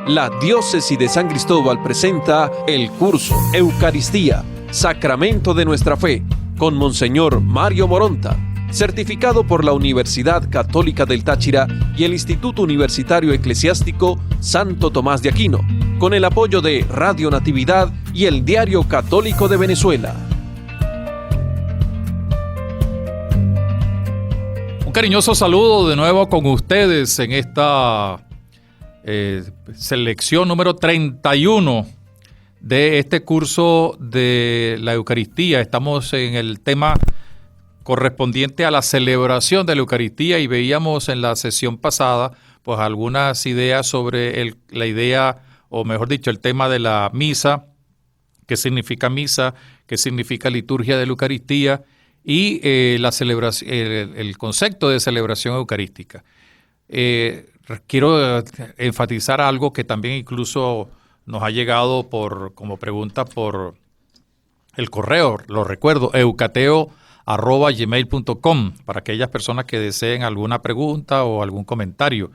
La Diócesis de San Cristóbal presenta el curso Eucaristía, Sacramento de nuestra Fe, con Monseñor Mario Moronta, certificado por la Universidad Católica del Táchira y el Instituto Universitario Eclesiástico Santo Tomás de Aquino, con el apoyo de Radio Natividad y el Diario Católico de Venezuela. Un cariñoso saludo de nuevo con ustedes en esta selección número 31 de este curso de la Eucaristía. Estamos en el tema correspondiente a la celebración de la Eucaristía y veíamos en la sesión pasada pues algunas ideas sobre la idea, o mejor dicho, el tema de la misa, qué significa misa, qué significa liturgia de la Eucaristía y la celebración, el concepto de celebración eucarística. Quiero enfatizar algo que también incluso nos ha llegado como pregunta por el correo, lo recuerdo, eucateo@gmail.com, para aquellas personas que deseen alguna pregunta o algún comentario.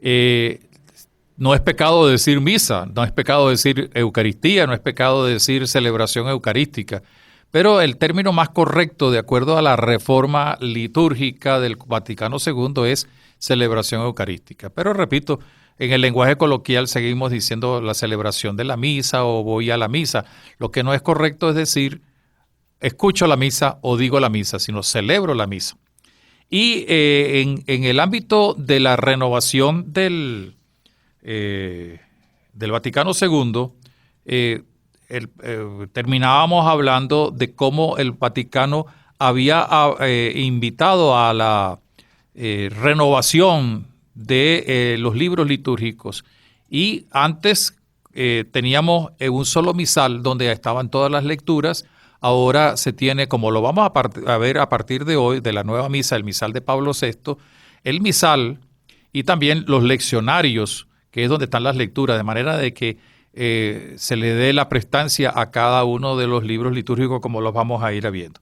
No es pecado decir misa, no es pecado decir Eucaristía, no es pecado decir celebración eucarística, pero el término más correcto, de acuerdo a la reforma litúrgica del Vaticano II, es celebración eucarística. Pero repito, en el lenguaje coloquial seguimos diciendo la celebración de la misa o voy a la misa. Lo que no es correcto es decir escucho la misa o digo la misa, sino celebro la misa. Y en el ámbito de la renovación del Vaticano II, terminábamos hablando de cómo el Vaticano había invitado a la renovación de los libros litúrgicos, y antes teníamos un solo misal donde estaban todas las lecturas. Ahora se tiene, como lo vamos a ver a partir de hoy, de la nueva misa, el misal de Pablo VI, el misal y también los leccionarios, que es donde están las lecturas, de manera de que se le dé la prestancia a cada uno de los libros litúrgicos, como los vamos a ir viendo.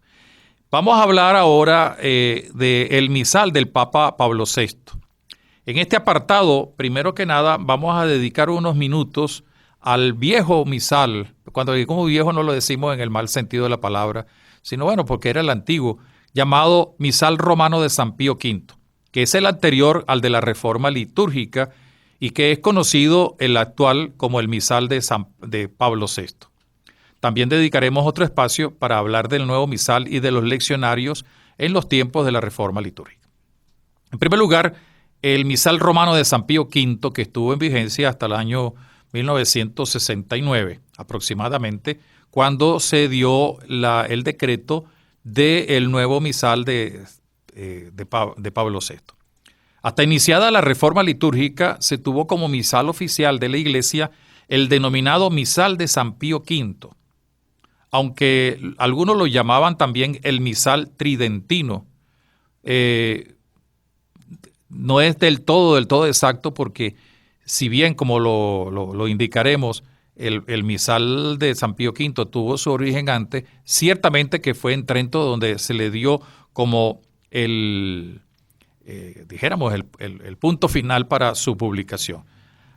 Vamos a hablar ahora del misal del Papa Pablo VI. En este apartado, primero que nada, vamos a dedicar unos minutos al viejo misal. Cuando decimos viejo no lo decimos en el mal sentido de la palabra, sino bueno, porque era el antiguo, llamado misal romano de San Pío V, que es el anterior al de la reforma litúrgica y que es conocido el actual como el misal de Pablo VI. También dedicaremos otro espacio para hablar del nuevo misal y de los leccionarios en los tiempos de la reforma litúrgica. En primer lugar, el misal romano de San Pío V, que estuvo en vigencia hasta el año 1969 aproximadamente, cuando se dio el decreto del nuevo misal de Pablo VI. Hasta iniciada la reforma litúrgica, se tuvo como misal oficial de la Iglesia el denominado misal de San Pío V, aunque algunos lo llamaban también el misal tridentino. No es del todo exacto, porque si bien, como lo indicaremos, el misal de San Pío V tuvo su origen antes, ciertamente que fue en Trento donde se le dio como el punto final para su publicación.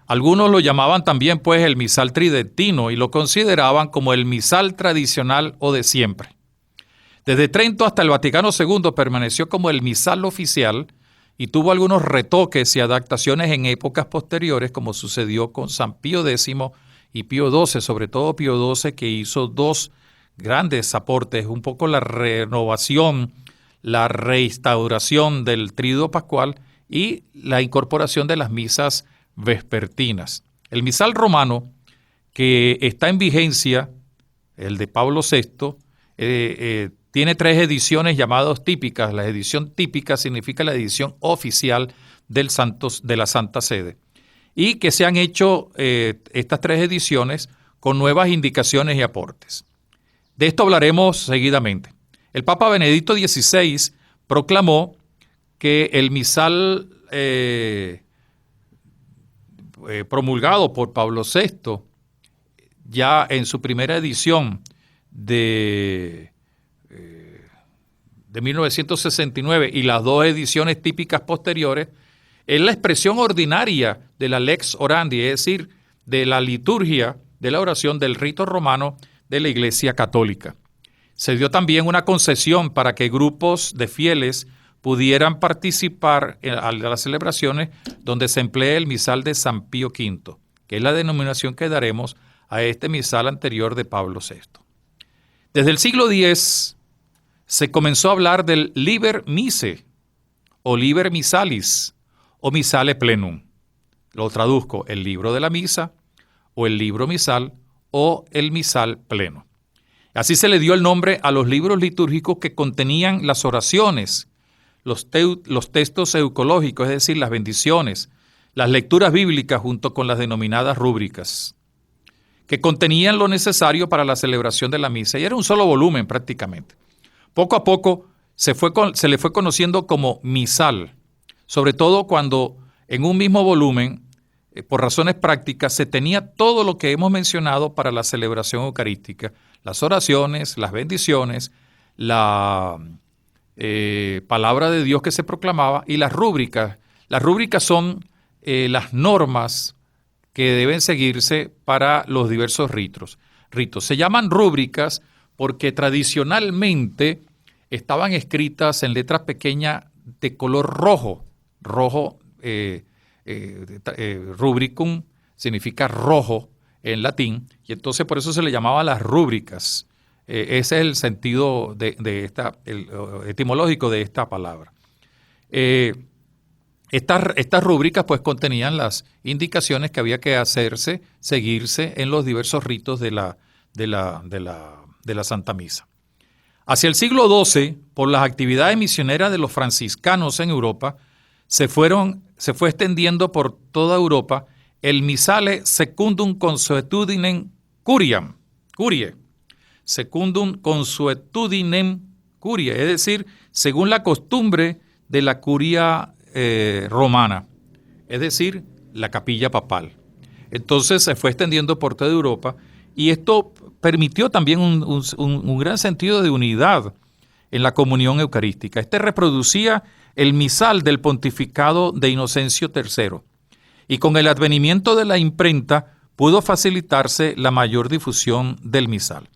Algunos lo llamaban también pues el misal tridentino y lo consideraban como el misal tradicional o de siempre. Desde Trento hasta el Vaticano II permaneció como el misal oficial y tuvo algunos retoques y adaptaciones en épocas posteriores, como sucedió con San Pío X y Pío XII, sobre todo Pío XII, que hizo dos grandes aportes, un poco la renovación, la reinstauración del Tríduo Pascual y la incorporación de las misas vespertinas. El misal romano, que está en vigencia, el de Pablo VI, tiene 3 ediciones llamadas típicas. La edición típica significa la edición oficial de la Santa Sede, y que se han hecho estas 3 ediciones con nuevas indicaciones y aportes. De esto hablaremos seguidamente. El Papa Benedicto XVI proclamó que el misal promulgado por Pablo VI, ya en su primera edición de 1969 y las 2 ediciones típicas posteriores, es la expresión ordinaria de la lex orandi, es decir, de la liturgia de la oración del rito romano de la Iglesia Católica. Se dio también una concesión para que grupos de fieles pudieran participar a las celebraciones donde se emplee el misal de San Pío V, que es la denominación que daremos a este misal anterior de Pablo VI. Desde el siglo X se comenzó a hablar del liber mise o liber misalis o misale plenum. Lo traduzco, el libro de la misa o el libro misal o el misal pleno. Así se le dio el nombre a los libros litúrgicos que contenían las oraciones, los textos eucológicos, es decir, las bendiciones, las lecturas bíblicas junto con las denominadas rúbricas, que contenían lo necesario para la celebración de la misa. Y era un solo volumen prácticamente. Poco a poco se le fue conociendo como misal, sobre todo cuando en un mismo volumen, por razones prácticas, se tenía todo lo que hemos mencionado para la celebración eucarística, las oraciones, las bendiciones, la palabra de Dios que se proclamaba y las rúbricas. Las rúbricas son las normas que deben seguirse para los diversos ritos. Se llaman rúbricas porque tradicionalmente estaban escritas en letras pequeñas de color rojo. Rubricum significa rojo en latín, y entonces por eso se le llamaba las rúbricas. Ese es el sentido etimológico de esta palabra. Estas rúbricas pues contenían las indicaciones que había que seguirse en los diversos ritos de la Santa Misa. Hacia el siglo XII, por las actividades misioneras de los franciscanos en Europa, se fue extendiendo por toda Europa el misale secundum consuetudinem curie, secundum consuetudinem curie, es decir, según la costumbre de la curia romana, es decir, la capilla papal. Entonces se fue extendiendo por toda Europa y esto permitió también un gran sentido de unidad en la comunión eucarística. Este reproducía el misal del pontificado de Inocencio III y con el advenimiento de la imprenta pudo facilitarse la mayor difusión del misal.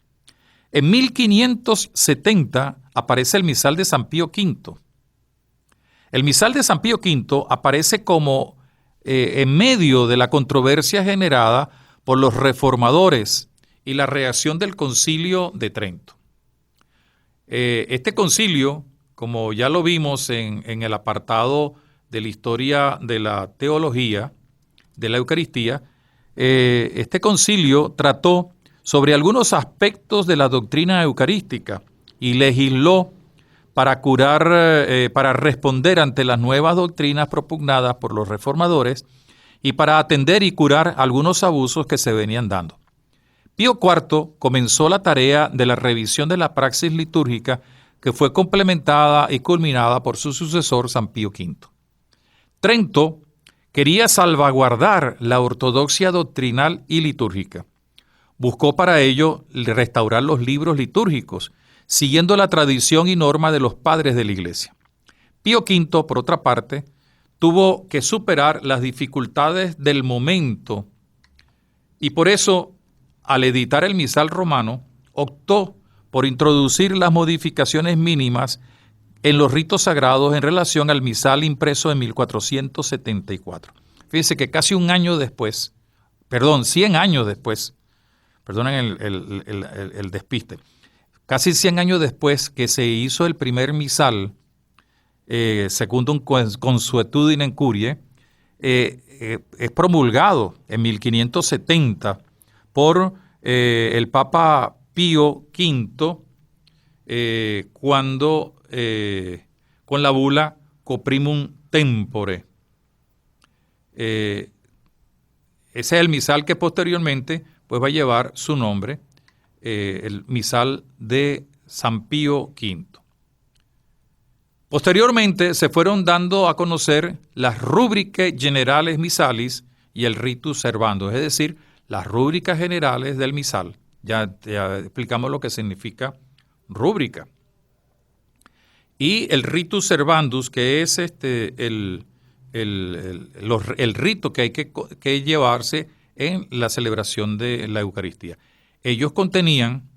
En 1570 aparece el misal de San Pío V. El misal de San Pío V aparece como en medio de la controversia generada por los reformadores y la reacción del Concilio de Trento. Este concilio, como ya lo vimos en el apartado de la historia de la teología, de la Eucaristía, este concilio trató sobre algunos aspectos de la doctrina eucarística y legisló para responder ante las nuevas doctrinas propugnadas por los reformadores y para atender y curar algunos abusos que se venían dando. Pío IV comenzó la tarea de la revisión de la praxis litúrgica que fue complementada y culminada por su sucesor San Pío V. Trento quería salvaguardar la ortodoxia doctrinal y litúrgica. Buscó para ello restaurar los libros litúrgicos, siguiendo la tradición y norma de los padres de la Iglesia. Pío V, por otra parte, tuvo que superar las dificultades del momento y por eso, al editar el misal romano, optó por introducir las modificaciones mínimas en los ritos sagrados en relación al misal impreso en 1474. Fíjense que casi 100 años después, perdonen el despiste, casi 100 años después que se hizo el primer misal, secundum consuetudinem curie, es promulgado en 1570 por el Papa Pío V con la bula Coprimum Tempore. Ese es el misal que posteriormente pues, va a llevar su nombre, el misal de San Pío V. Posteriormente se fueron dando a conocer las rúbricas generales misalis y el ritus servandus, es decir, las rúbricas generales del misal. Ya explicamos lo que significa rúbrica. Y el ritus servandus, que es el rito que hay que llevarse en la celebración de la Eucaristía. Ellos contenían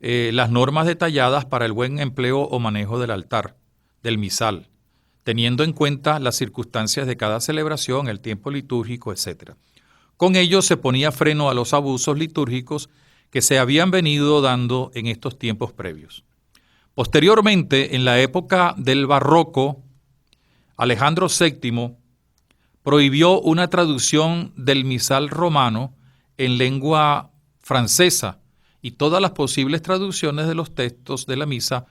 las normas detalladas para el buen empleo o manejo del altar, del misal, teniendo en cuenta las circunstancias de cada celebración, el tiempo litúrgico, etc. Con ello se ponía freno a los abusos litúrgicos que se habían venido dando en estos tiempos previos. Posteriormente, en la época del Barroco, Alejandro VII prohibió una traducción del misal romano en lengua francesa y todas las posibles traducciones de los textos de la misa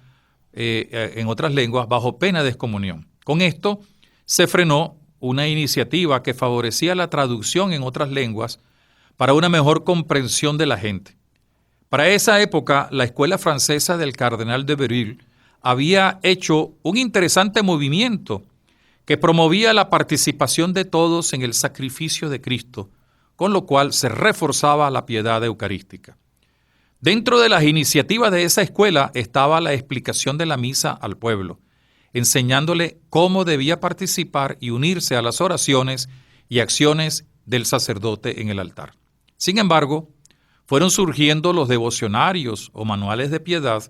en otras lenguas bajo pena de excomunión. Con esto se frenó una iniciativa que favorecía la traducción en otras lenguas para una mejor comprensión de la gente. Para esa época, la escuela francesa del cardenal de Berulle había hecho un interesante movimiento que promovía la participación de todos en el sacrificio de Cristo, con lo cual se reforzaba la piedad eucarística. Dentro de las iniciativas de esa escuela estaba la explicación de la misa al pueblo, enseñándole cómo debía participar y unirse a las oraciones y acciones del sacerdote en el altar. Sin embargo, fueron surgiendo los devocionarios o manuales de piedad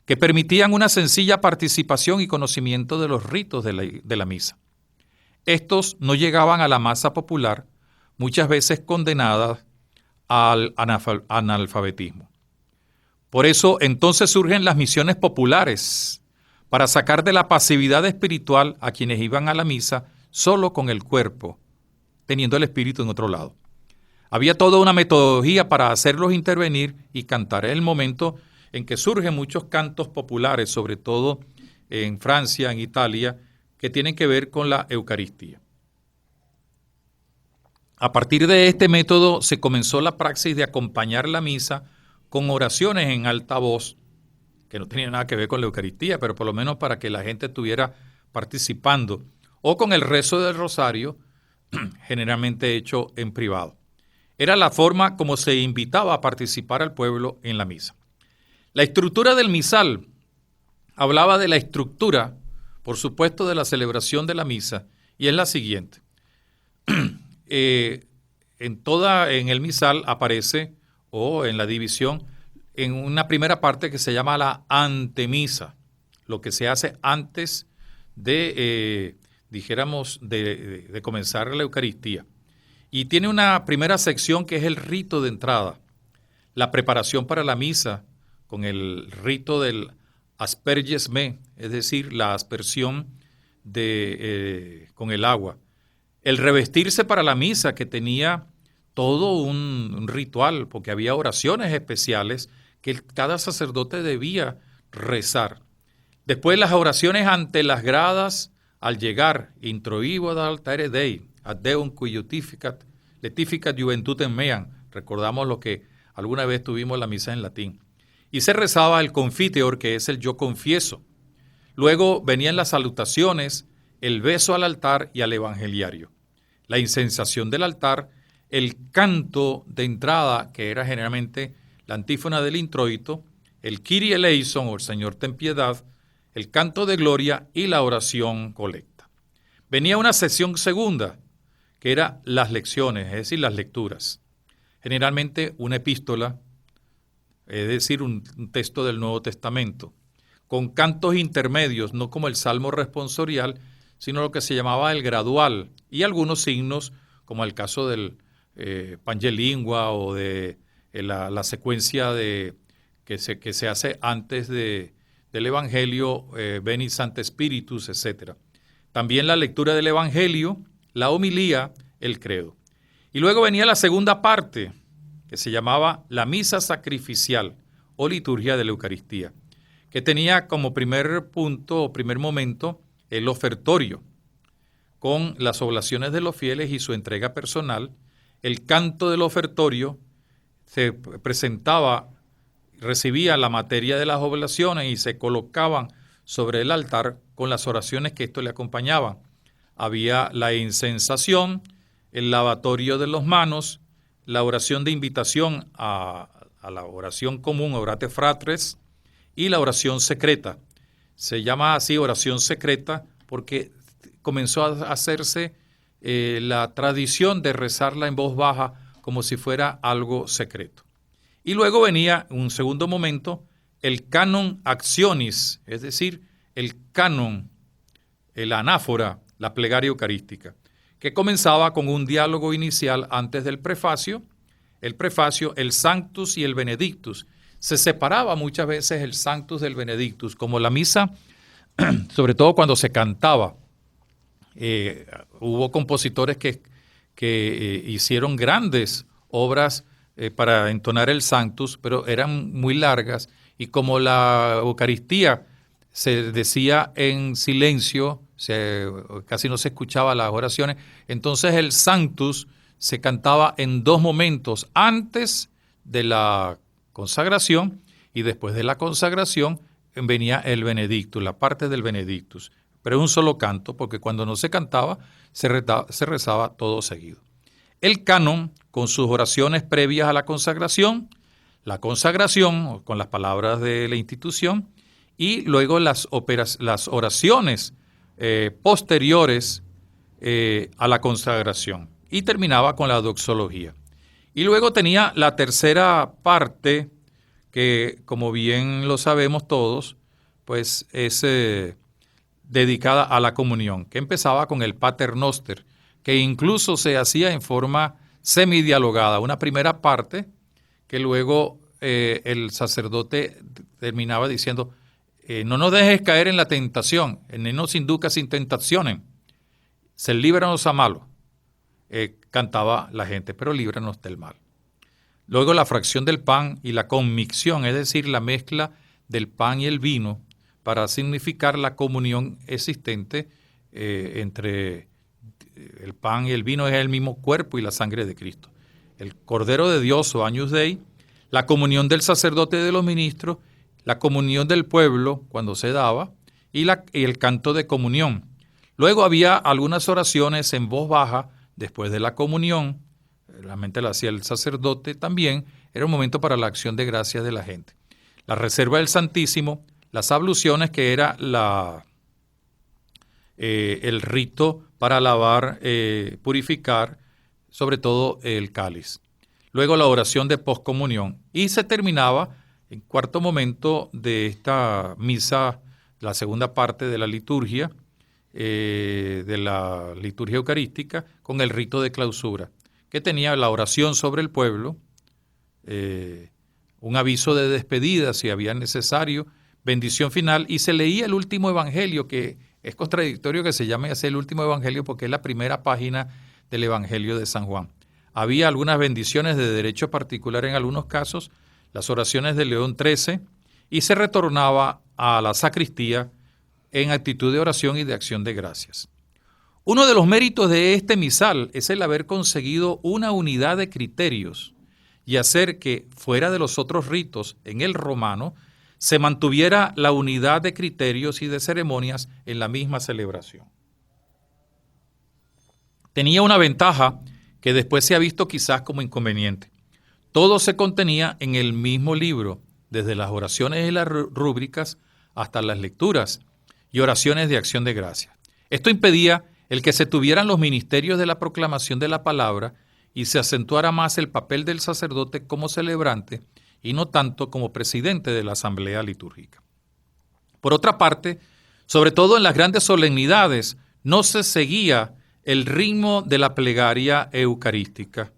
que permitían una sencilla participación y conocimiento de los ritos de la misa. Estos no llegaban a la masa popular, muchas veces condenada al analfabetismo. Por eso entonces surgen las misiones populares, para sacar de la pasividad espiritual a quienes iban a la misa solo con el cuerpo, teniendo el espíritu en otro lado. Había toda una metodología para hacerlos intervenir y cantar. Es el momento en que surgen muchos cantos populares, sobre todo en Francia, en Italia, que tienen que ver con la Eucaristía. A partir de este método se comenzó la praxis de acompañar la misa con oraciones en alta voz, que no tenía nada que ver con la Eucaristía, pero por lo menos para que la gente estuviera participando, o con el rezo del rosario, generalmente hecho en privado. Era la forma como se invitaba a participar al pueblo en la misa. La estructura del misal hablaba de la estructura, por supuesto, de la celebración de la misa, y es la siguiente. En el misal aparece, o en la división, en una primera parte que se llama la antemisa, lo que se hace antes de, de comenzar la Eucaristía. Y tiene una primera sección que es el rito de entrada, la preparación para la misa, con el rito del aspergesme, es decir, la aspersión con el agua. El revestirse para la misa, que tenía todo un ritual, porque había oraciones especiales que cada sacerdote debía rezar. Después las oraciones ante las gradas al llegar, introibo ad altare Dei, ad Deum qui letificat juventutem meam. Recordamos lo que alguna vez tuvimos la misa en latín. Y se rezaba el confiteor, que es el yo confieso. Luego venían las salutaciones, el beso al altar y al evangeliario. La incensación del altar, el canto de entrada, que era generalmente la antífona del introito, el Kyrie eleison, o el Señor ten piedad, el canto de gloria y la oración colecta. Venía una sesión segunda, que era las lecciones, es decir, las lecturas. Generalmente una epístola, es decir, un texto del Nuevo Testamento, con cantos intermedios, no como el Salmo responsorial, sino lo que se llamaba el gradual, y algunos signos, como el caso del Pange Lingua o de la secuencia que se hace antes del Evangelio, Veni Sancte Spiritus, etc. También la lectura del Evangelio, la homilía, el credo. Y luego venía la segunda parte, que se llamaba la misa sacrificial o liturgia de la Eucaristía, que tenía como primer punto o primer momento el ofertorio, con las oblaciones de los fieles y su entrega personal. El canto del ofertorio se presentaba, recibía la materia de las oblaciones y se colocaban sobre el altar con las oraciones que esto le acompañaban. Había la incensación, el lavatorio de las manos, la oración de invitación a la oración común, orate fratres, y la oración secreta. Se llama así oración secreta porque comenzó a hacerse la tradición de rezarla en voz baja como si fuera algo secreto. Y luego venía un segundo momento, el canon actionis, es decir, el canon, la anáfora, la plegaria eucarística, que comenzaba con un diálogo inicial antes del prefacio, el Sanctus y el Benedictus. Se separaba muchas veces el Sanctus del Benedictus, como la misa, sobre todo cuando se cantaba. Hubo compositores que hicieron grandes obras para entonar el Sanctus, pero eran muy largas, y como la Eucaristía se decía en silencio, casi no se escuchaba las oraciones, entonces el Sanctus se cantaba en dos momentos, antes de la consagración y después de la consagración venía el Benedictus, la parte del Benedictus, pero un solo canto, porque cuando no se cantaba se rezaba todo seguido. El canon, con sus oraciones previas a la consagración con las palabras de la institución, y luego las oraciones posteriores a la consagración, y terminaba con la doxología. Y luego tenía la tercera parte, que como bien lo sabemos todos, pues es dedicada a la comunión, que empezaba con el Pater Noster, que incluso se hacía en forma semidialogada, una primera parte que luego el sacerdote terminaba diciendo, no nos dejes caer en la tentación, no nos inducas in tentacionem, se líbranos a malo, cantaba la gente, pero líbranos del mal. Luego la fracción del pan y la conmicción, es decir, la mezcla del pan y el vino, para significar la comunión existente entre el pan y el vino, es el mismo cuerpo y la sangre de Cristo. El Cordero de Dios o Agnus Dei, la comunión del sacerdote y de los ministros, la comunión del pueblo cuando se daba y el canto de comunión. Luego había algunas oraciones en voz baja después de la comunión, realmente la hacía el sacerdote también, era un momento para la acción de gracias de la gente. La reserva del Santísimo, las abluciones, que era el rito para lavar, purificar, sobre todo el cáliz. Luego la oración de poscomunión. Y se terminaba, en cuarto momento de esta misa, la segunda parte de la liturgia eucarística, con el rito de clausura, que tenía la oración sobre el pueblo, un aviso de despedida si había necesario, bendición final, y se leía el último evangelio, que es contradictorio que se llame así el último evangelio porque es la primera página del evangelio de San Juan. Había algunas bendiciones de derecho particular en algunos casos, las oraciones de León XIII, y se retornaba a la sacristía en actitud de oración y de acción de gracias. Uno de los méritos de este misal es el haber conseguido una unidad de criterios y hacer que, fuera de los otros ritos en el romano, se mantuviera la unidad de criterios y de ceremonias en la misma celebración. Tenía una ventaja que después se ha visto quizás como inconveniente. Todo se contenía en el mismo libro, desde las oraciones y las rúbricas hasta las lecturas y oraciones de acción de gracias. Esto impedía el que se tuvieran los ministerios de la proclamación de la palabra y se acentuara más el papel del sacerdote como celebrante y no tanto como presidente de la asamblea litúrgica. Por otra parte, sobre todo en las grandes solemnidades, no se seguía el ritmo de la plegaria eucarística.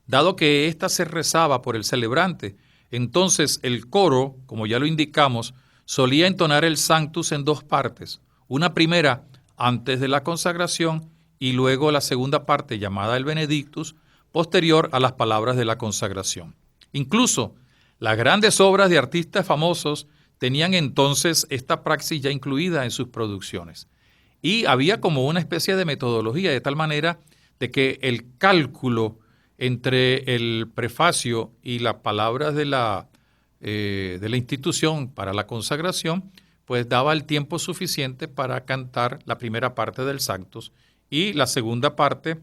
Dado que ésta se rezaba por el celebrante, entonces el coro, como ya lo indicamos, solía entonar el Sanctus en dos partes, una primera antes de la consagración y luego la segunda parte llamada el Benedictus, posterior a las palabras de la consagración. Incluso las grandes obras de artistas famosos tenían entonces esta praxis ya incluida en sus producciones. Y había como una especie de metodología, de tal manera de que el cálculo entre el prefacio y las palabras de la institución para la consagración, pues daba el tiempo suficiente para cantar la primera parte del Sanctus y la segunda parte,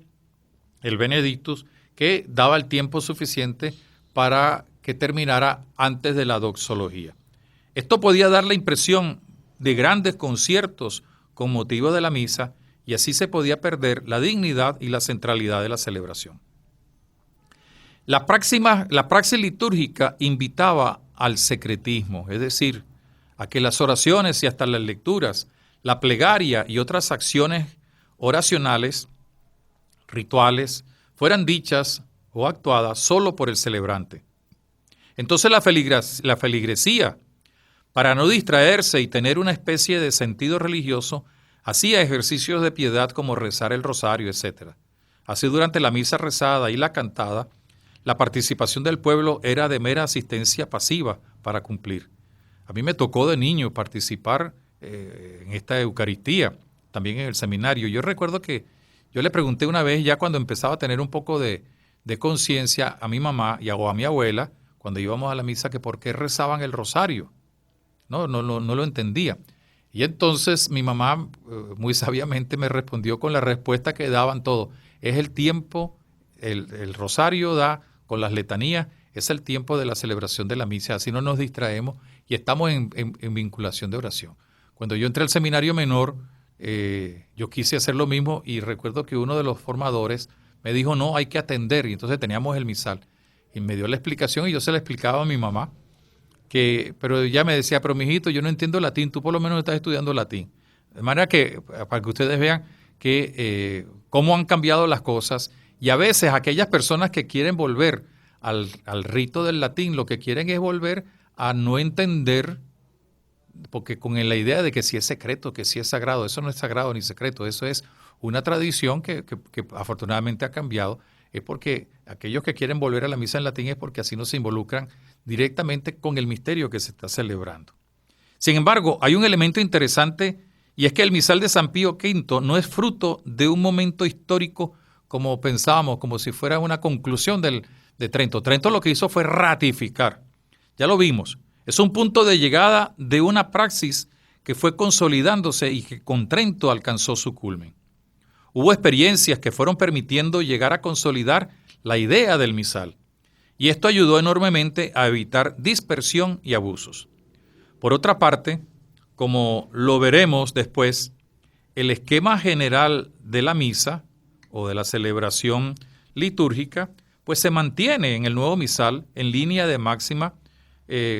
el Benedictus, que daba el tiempo suficiente para que terminara antes de la doxología. Esto podía dar la impresión de grandes conciertos con motivo de la misa, y así se podía perder la dignidad y la centralidad de la celebración. La praxis litúrgica invitaba al secretismo, es decir, a que las oraciones y hasta las lecturas, la plegaria y otras acciones oracionales, rituales, fueran dichas o actuadas solo por el celebrante. Entonces la feligresía, para no distraerse y tener una especie de sentido religioso, hacía ejercicios de piedad como rezar el rosario, etc. Así, durante la misa rezada y la cantada, la participación del pueblo era de mera asistencia pasiva para cumplir. A mí me tocó de niño participar en esta Eucaristía, también en el seminario. Yo recuerdo que yo le pregunté una vez, ya cuando empezaba a tener un poco de conciencia, a mi mamá o a mi abuela, cuando íbamos a la misa, que por qué rezaban el rosario. No lo entendía. Y entonces mi mamá muy sabiamente me respondió con la respuesta que daban todos. Es el tiempo, el rosario da con las letanías, es el tiempo de la celebración de la misa, así no nos distraemos y estamos en vinculación de oración. Cuando yo entré al seminario menor, yo quise hacer lo mismo y recuerdo que uno de los formadores me dijo, no, hay que atender, y entonces teníamos el misal. Y me dio la explicación y yo se la explicaba a mi mamá, pero ella me decía, pero mijito, yo no entiendo latín, tú por lo menos estás estudiando latín. De manera que, para que ustedes vean que cómo han cambiado las cosas, y a veces aquellas personas que quieren volver al rito del latín, lo que quieren es volver a no entender, porque con la idea de que si es secreto, que si es sagrado, eso no es sagrado ni secreto, eso es una tradición que afortunadamente ha cambiado. Es porque aquellos que quieren volver a la misa en latín es porque así no se involucran directamente con el misterio que se está celebrando. Sin embargo, hay un elemento interesante, y es que el misal de San Pío V no es fruto de un momento histórico como pensábamos, como si fuera una conclusión de Trento. Trento lo que hizo fue ratificar, ya lo vimos, es un punto de llegada de una praxis que fue consolidándose y que con Trento alcanzó su culmen. Hubo experiencias que fueron permitiendo llegar a consolidar la idea del misal, y esto ayudó enormemente a evitar dispersión y abusos. Por otra parte, como lo veremos después, el esquema general de la misa o de la celebración litúrgica, pues se mantiene en el nuevo misal en línea de máxima,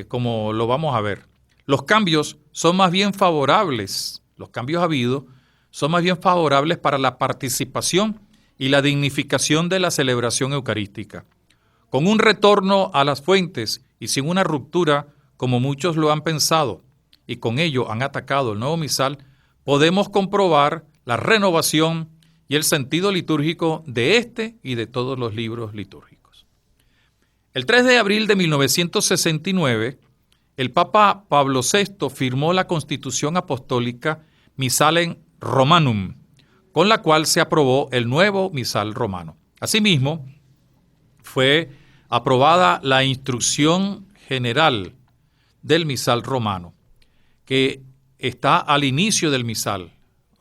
como lo vamos a ver. Los cambios son más bien favorables, los cambios habidos son más bien favorables para la participación y la dignificación de la celebración eucarística. Con un retorno a las fuentes y sin una ruptura, como muchos lo han pensado, y con ello han atacado el nuevo misal, podemos comprobar la renovación y el sentido litúrgico de este y de todos los libros litúrgicos. El 3 de abril de 1969, el Papa Pablo VI firmó la Constitución Apostólica Missalem Romanum, con la cual se aprobó el nuevo misal romano. Asimismo, fue aprobada la Instrucción General del misal romano, que está al inicio del misal.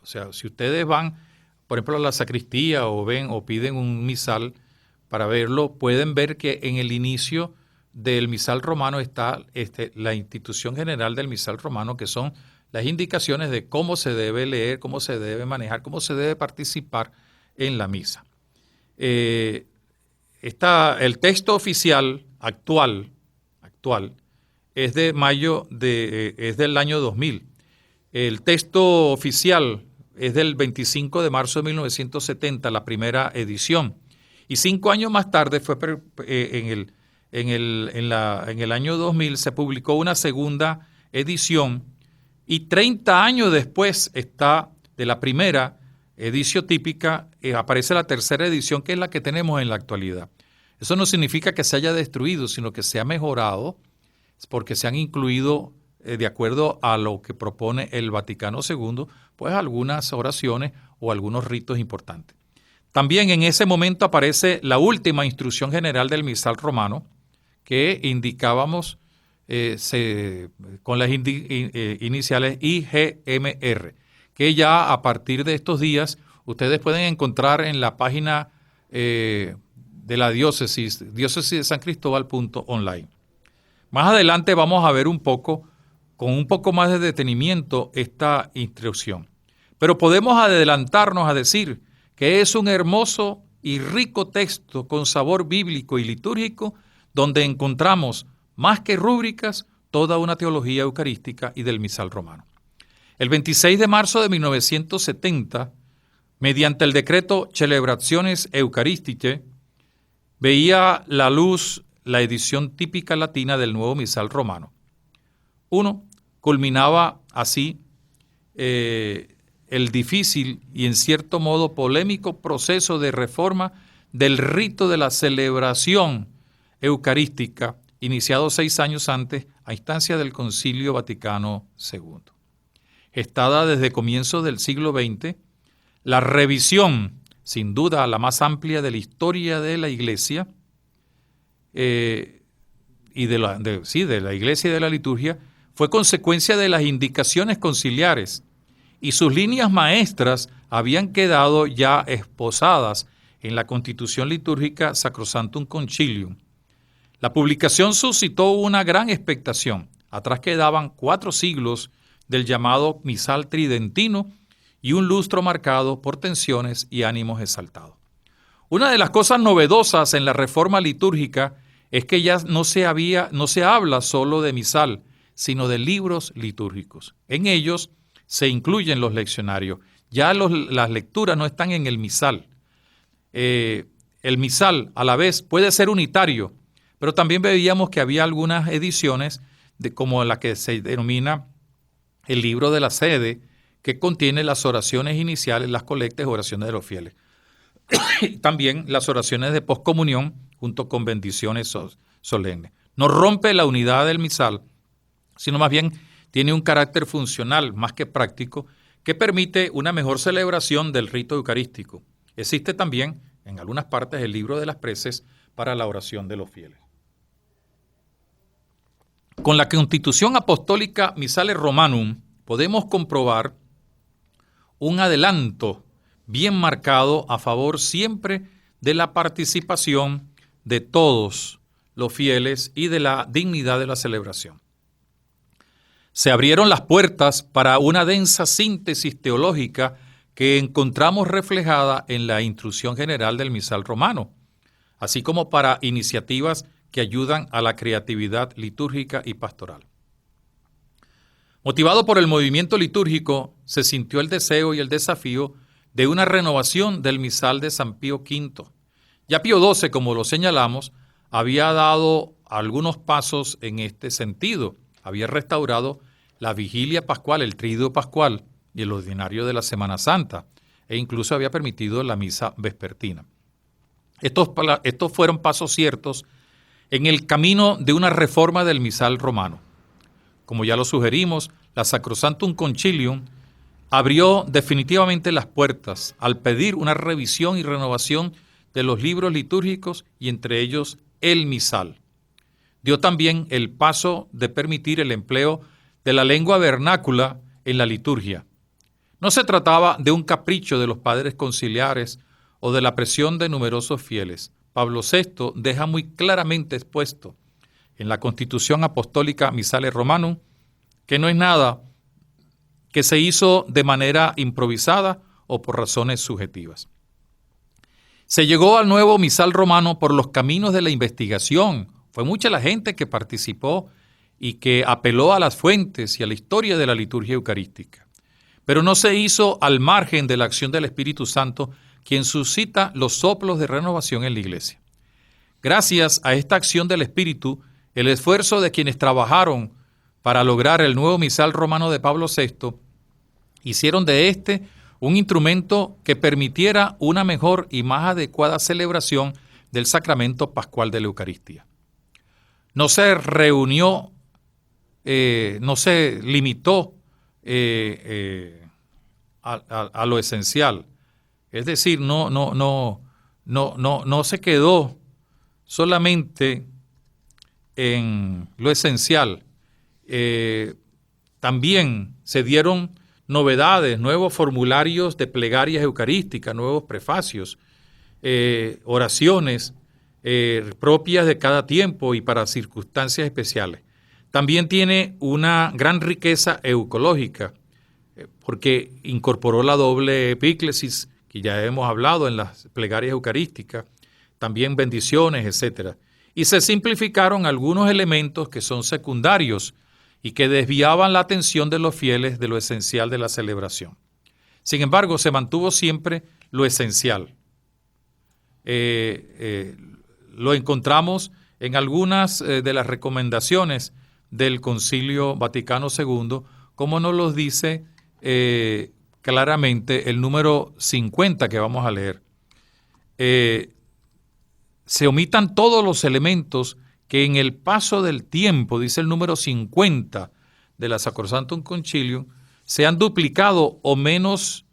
O sea, si ustedes van, por ejemplo, a la sacristía o ven o piden un misal para verlo, pueden ver que en el inicio del misal romano está la Institución General del misal romano, que son las indicaciones de cómo se debe leer, cómo se debe manejar, cómo se debe participar en la misa. El texto oficial actual es de mayo es del año 2000. El texto oficial es del 25 de marzo de 1970, la primera edición. Y 5 años más tarde, en el año 2000, se publicó una segunda edición, y 30 años después está de la primera edición típica, aparece la tercera edición, que es la que tenemos en la actualidad. Eso no significa que se haya destruido, sino que se ha mejorado, porque se han incluido, de acuerdo a lo que propone el Vaticano II, pues algunas oraciones o algunos ritos importantes. También en ese momento aparece la última Instrucción General del misal romano, que indicábamos con las iniciales IGMR, que ya a partir de estos días ustedes pueden encontrar en la página de la diócesis de San Cristóbal.online. Más adelante vamos a ver con un poco más de detenimiento esta instrucción. pero podemos adelantarnos a decir que es un hermoso y rico texto con sabor bíblico y litúrgico, donde encontramos, más que rúbricas, toda una teología eucarística y del misal romano. El 26 de marzo de 1970, mediante el decreto Celebrationes Eucharisticae, veía la luz la edición típica latina del nuevo misal romano. Culminaba así el difícil y en cierto modo polémico proceso de reforma del rito de la celebración eucarística, iniciado 6 años antes a instancia del Concilio Vaticano II. Gestada desde comienzos del siglo XX, la revisión, sin duda la más amplia de la historia de la Iglesia, y de la Iglesia y de la liturgia, fue consecuencia de las indicaciones conciliares, y sus líneas maestras habían quedado ya esposadas en la Constitución litúrgica Sacrosanctum Concilium. La publicación suscitó una gran expectación. Atrás quedaban 4 siglos del llamado misal tridentino y un lustro marcado por tensiones y ánimos exaltados. Una de las cosas novedosas en la reforma litúrgica es que ya no se habla solo de misal, sino de libros litúrgicos. En ellos se incluyen los leccionarios. Ya las lecturas no están en el misal. El misal a la vez puede ser unitario, pero también veíamos que había algunas ediciones, como la que se denomina el libro de la sede, que contiene las oraciones iniciales, las colectas, oraciones de los fieles. También las oraciones de poscomunión junto con bendiciones solemnes. No rompe la unidad del misal, sino más bien tiene un carácter funcional más que práctico que permite una mejor celebración del rito eucarístico. Existe también en algunas partes el libro de las preces para la oración de los fieles. Con la Constitución Apostólica Missale Romanum podemos comprobar un adelanto bien marcado a favor siempre de la participación de todos los fieles y de la dignidad de la celebración. Se abrieron las puertas para una densa síntesis teológica que encontramos reflejada en la instrucción general del misal romano, así como para iniciativas que ayudan a la creatividad litúrgica y pastoral. Motivado por el movimiento litúrgico, se sintió el deseo y el desafío de una renovación del misal de San Pío V. Ya Pío XII, como lo señalamos, había dado algunos pasos en este sentido. Había restaurado la vigilia pascual, el triduo pascual y el ordinario de la Semana Santa, e incluso había permitido la misa vespertina. Estos fueron pasos ciertos en el camino de una reforma del misal romano. Como ya lo sugerimos, la Sacrosanctum Concilium abrió definitivamente las puertas al pedir una revisión y renovación de los libros litúrgicos y entre ellos el misal. Dio también el paso de permitir el empleo de la lengua vernácula en la liturgia. No se trataba de un capricho de los padres conciliares o de la presión de numerosos fieles. Pablo VI deja muy claramente expuesto en la Constitución Apostólica Missale Romanum que no es nada que se hizo de manera improvisada o por razones subjetivas. Se llegó al nuevo misal romano por los caminos de la investigación. Fue mucha la gente que participó y que apeló a las fuentes y a la historia de la liturgia eucarística. Pero no se hizo al margen de la acción del Espíritu Santo, quien suscita los soplos de renovación en la Iglesia. Gracias a esta acción del Espíritu, el esfuerzo de quienes trabajaron para lograr el nuevo misal romano de Pablo VI, hicieron de este un instrumento que permitiera una mejor y más adecuada celebración del sacramento pascual de la Eucaristía. No se reunió, no se limitó a lo esencial. Es decir, no se quedó solamente en lo esencial. También se dieron novedades, nuevos formularios de plegarias eucarísticas, nuevos prefacios, oraciones propias de cada tiempo y para circunstancias especiales. También tiene una gran riqueza eucológica. porque incorporó la doble epíclesis, que ya hemos hablado en las plegarias eucarísticas, también bendiciones, etc. Y se simplificaron algunos elementos que son secundarios y que desviaban la atención de los fieles de lo esencial de la celebración. Sin embargo, se mantuvo siempre lo esencial. Lo encontramos en algunas de las recomendaciones del Concilio Vaticano II, como nos lo dice claramente el número 50 que vamos a leer. Se omitan todos los elementos que en el paso del tiempo, dice el número 50 de la Sacrosanctum Concilium, se han duplicado o menos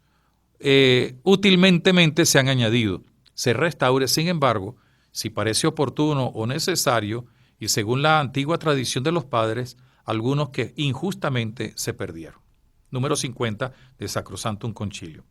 útilmente se han añadido. Se restaure, sin embargo, si parece oportuno o necesario, y según la antigua tradición de los padres, algunos que injustamente se perdieron. Número 50 de Sacrosanctum Concilium.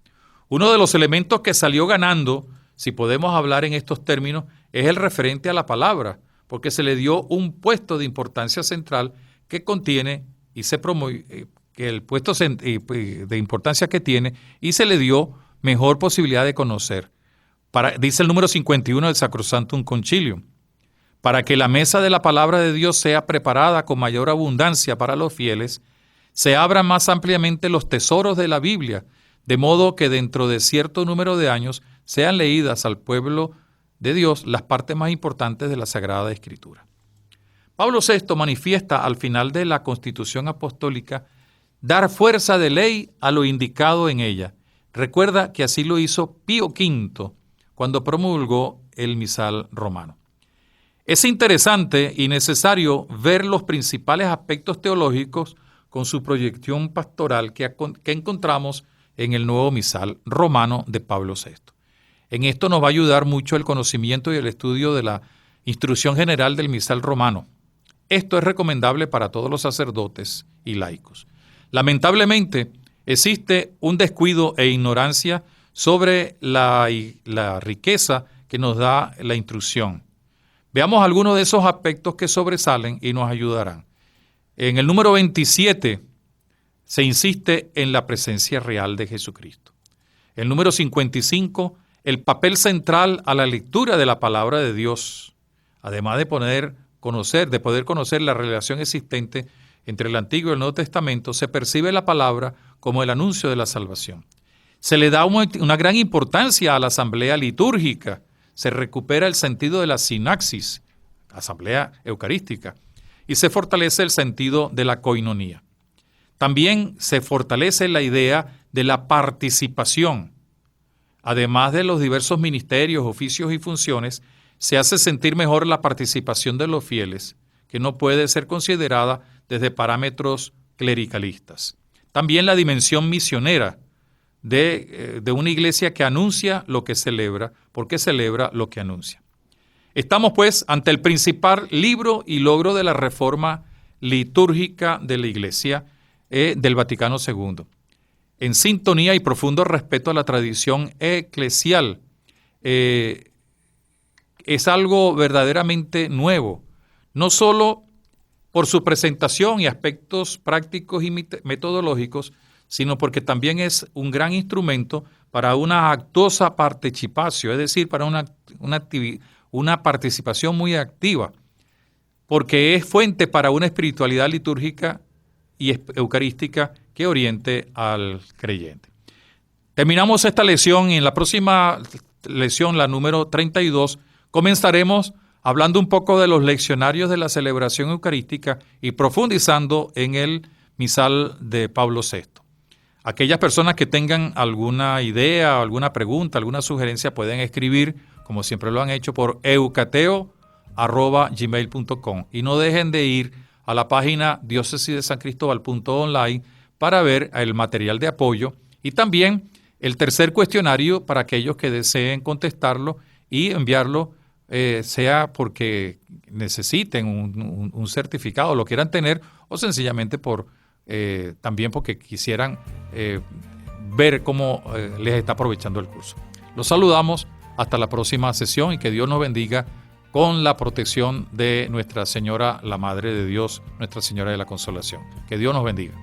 Uno de los elementos que salió ganando, si podemos hablar en estos términos, es el referente a la palabra, porque se le dio un puesto de importancia central que contiene y se promueve, que el puesto de importancia que tiene, y se le dio mejor posibilidad de conocer. Dice el número 51 del Sacrosanctum Concilium, para que la mesa de la palabra de Dios sea preparada con mayor abundancia para los fieles, se abran más ampliamente los tesoros de la Biblia, de modo que dentro de cierto número de años sean leídas al pueblo de Dios las partes más importantes de la Sagrada Escritura. Pablo VI manifiesta al final de la Constitución Apostólica dar fuerza de ley a lo indicado en ella. Recuerda que así lo hizo Pío V cuando promulgó el misal romano. Es interesante y necesario ver los principales aspectos teológicos con su proyección pastoral que encontramos en el nuevo misal romano de Pablo VI. En esto nos va a ayudar mucho el conocimiento y el estudio de la instrucción general del misal romano. Esto es recomendable para todos los sacerdotes y laicos. Lamentablemente, existe un descuido e ignorancia sobre la riqueza que nos da la instrucción. Veamos algunos de esos aspectos que sobresalen y nos ayudarán. En el número 27 se insiste en la presencia real de Jesucristo. El número 55, el papel central a la lectura de la palabra de Dios, además de poder conocer la relación existente entre el Antiguo y el Nuevo Testamento, se percibe la palabra como el anuncio de la salvación. Se le da una gran importancia a la asamblea litúrgica, se recupera el sentido de la sinaxis, asamblea eucarística, y se fortalece el sentido de la coinonía. También se fortalece la idea de la participación. Además de los diversos ministerios, oficios y funciones, se hace sentir mejor la participación de los fieles, que no puede ser considerada desde parámetros clericalistas. También la dimensión misionera de una iglesia que anuncia lo que celebra, porque celebra lo que anuncia. Estamos pues ante el principal libro y logro de la reforma litúrgica de la Iglesia del Vaticano II. En sintonía y profundo respeto a la tradición eclesial, es algo verdaderamente nuevo, no solo por su presentación y aspectos prácticos y metodológicos, sino porque también es un gran instrumento para una actosa participatio, es decir, para una participación muy activa, porque es fuente para una espiritualidad litúrgica y eucarística que oriente al creyente. Terminamos esta lección y en la próxima lección, la número 32, comenzaremos hablando un poco de los leccionarios de la celebración eucarística y profundizando en el misal de Pablo VI. Aquellas personas que tengan alguna idea, alguna pregunta, alguna sugerencia pueden escribir, como siempre lo han hecho, por eucateo@gmail.com. Y no dejen de ir a la página diócesidesancristóbal.online para ver el material de apoyo y también el tercer cuestionario para aquellos que deseen contestarlo y enviarlo, sea porque necesiten un certificado, lo quieran tener, o sencillamente también porque quisieran ver cómo les está aprovechando el curso. Los saludamos hasta la próxima sesión y que Dios nos bendiga con la protección de Nuestra Señora, la Madre de Dios, Nuestra Señora de la Consolación. Que Dios nos bendiga.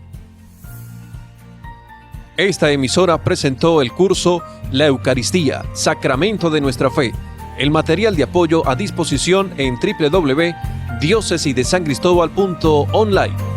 Esta emisora presentó el curso La Eucaristía, Sacramento de nuestra Fe. El material de apoyo a disposición en www.diocesidesancristobal.online.